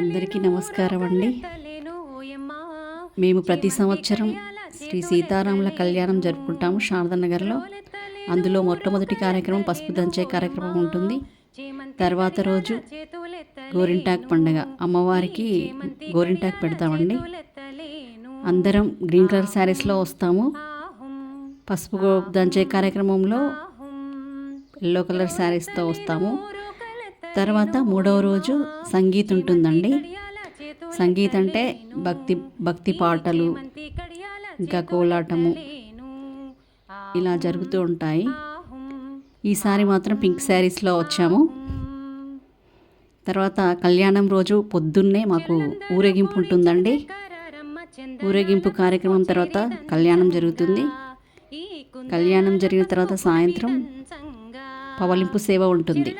అందరికీ నమస్కారం అండి. మేము ప్రతి సంవత్సరం శ్రీ సీతారాముల కళ్యాణం జరుపుకుంటాము శారదానగర్లో. అందులో మొట్టమొదటి కార్యక్రమం పసుపు దంచే కార్యక్రమం ఉంటుంది. తర్వాత రోజు గోరింటాకు పండుగ, అమ్మవారికి గోరింటాకు పెడతామండి. అందరం గ్రీన్ కలర్ శారీస్లో వస్తాము. పసుపు దంచే కార్యక్రమంలో ఎల్లో కలర్ శారీస్తో వస్తాము. తర్వాత మూడవ రోజు సంగీత్ ఉంటుందండి. సంగీత్ అంటే భక్తి పాటలు, ఇంకా కోలాటము ఇలా జరుగుతూ ఉంటాయి. ఈసారి మాత్రం పింక్ శారీస్లో వచ్చాము. తర్వాత కళ్యాణం రోజు పొద్దున్నే మాకు ఊరేగింపు ఉంటుందండి. ఊరేగింపు కార్యక్రమం తర్వాత కళ్యాణం జరుగుతుంది. కళ్యాణం జరిగిన తర్వాత సాయంత్రం పవలింపు సేవ ఉంటుంది.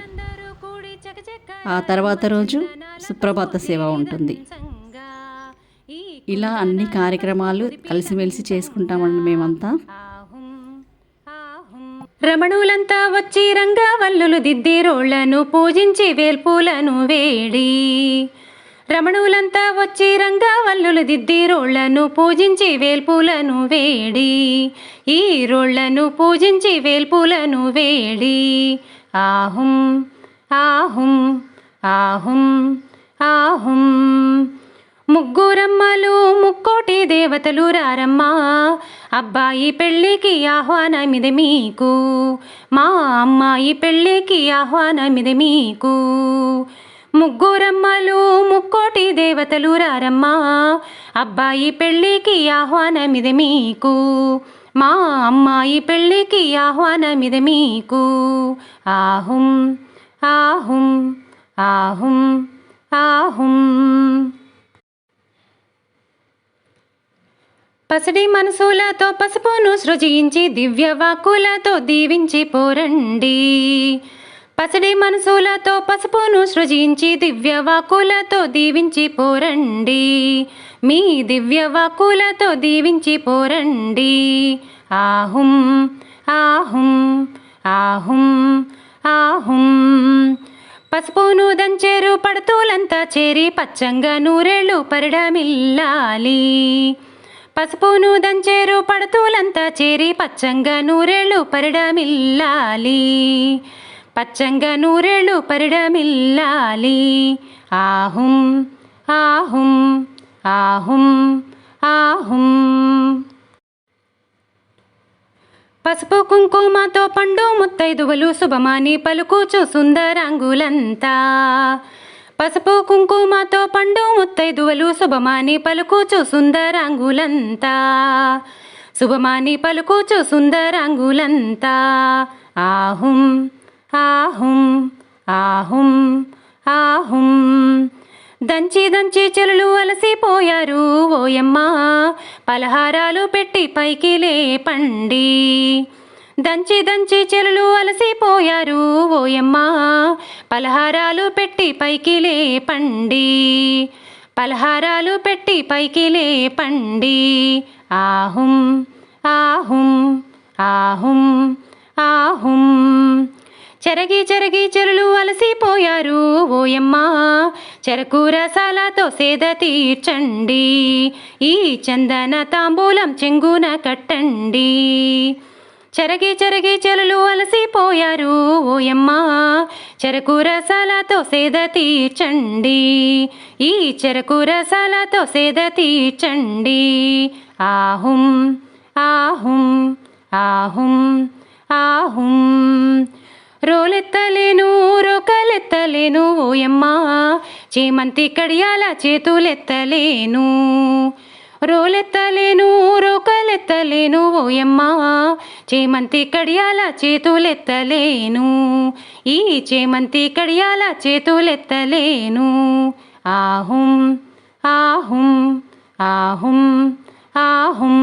ఆ తర్వాత రోజు సుప్రభాత సేవ ఉంటుంది. ఇలా అన్ని కార్యక్రమాలు కలిసిమెలిసి చేసుకుంటామండి మేమంతా. రమణులంతా వచ్చి రంగవల్లులు దిద్ది రోళ్లను పూజించి వేల్పూలను వేడి. రమణులంతా వచ్చి రంగవల్లులు దిద్ది రోళ్లను పూజించి వేల్పూలను వేడి. ఈ రోళ్లను పూజించి వేల్పూలను వేడి. ఆహుం ఆహుం ఆహుం ఆహుం. ముగ్గురమ్మలు ముక్కోటి దేవతలు రారమ్మా, అబ్బాయి పెళ్ళికి ఆహ్వానమిది మీకు, మా అమ్మాయి పెళ్ళికి ఆహ్వానమిది మీకు. ముగ్గురమ్మలు ముక్కోటి దేవతలు రారమ్మా, అబ్బాయి పెళ్ళికి ఆహ్వానమిది మీకు, మా అమ్మాయి పెళ్ళికి ఆహ్వానమిది మీకు. ఆహుం ఆహుం ఆహుం ఆహుం. పసిడి మనసులతో పసుపును సృజించి దివ్య వాక్కులతో దీవించి పోరండి. పసిడి మనసులతో పసుపును సృజించి దివ్య వాక్కులతో దీవించి పోరండి. మీ దివ్య వాక్కులతో దీవించి పోరండి. ఆహుం ఆహుం ఆహుం ఆహుం. పసుపును దంచేరు పడుతులంతా చేరి పచ్చంగా నూరేళ్ళు పరిడమిల్లాలి. పసుపును దంచేరు పడుతులంతా చేరి పచ్చంగా నూరేళ్ళు పరిడమిల్లాలి. పచ్చంగా నూరేళ్ళు పరిడమిల్లాలి. ఆహుం ఆహుం ఆహుం ఆహుం. పసుపు కుంకుమతో పండు ముత్తైదువలు శుభమాని పలుకుచు సుందరాంగులంతా. పసుపు కుంకుమతో పండు ముత్తైదువలు శుభమాని పలుకుచు సుందరాంగులంతా. శుభమాని పలుకుచు సుందరాంగులంతా. ఆహుం ఆహుం ఆహుం ఆహుం. దంచి దంచి చెలులు అలసిపోయారు ఓయమ్మ, పలహారాలు పెట్టి పైకి లేపండి. దంచి దంచి చెలులు అలసిపోయారు ఓయమ్మ, పలహారాలు పెట్టి పైకి లేపండి. పలహారాలు పెట్టి పైకి లేపండి. ఆహుం ఆహుం ఆహుం ఆహుం. చెరగి చెరగి చెరులు అలసిపోయారు ఓయమ్మ, చెరకు రసాలతో సేద తీర్చండి. ఈ చందన తాంబూలం చెంగున కట్టండి. చెరగి చెరగి చెరులు అలసిపోయారు ఓయమ్మ, చెరకు రసాలతో సేద తీర్చండి. ఈ చెరకు రసాలతో సేద తీర్చండి. ఆహుం ఆహుం ఆహుం ఆహుం. రోలెత్తలేను రోకలెత్తలేను ఓయమ్మ, చేమంతి కడియాల చేతులెత్తలేను. రోలెత్తలేను రోకలెత్తలేను ఓయమ్మ, చేమంతి కడియాల చేతులెత్తలేను. ఈ చేమంతి కడియాల చేతులెత్తలేను. ఆహుం ఆహుం ఆహుం ఆహుం.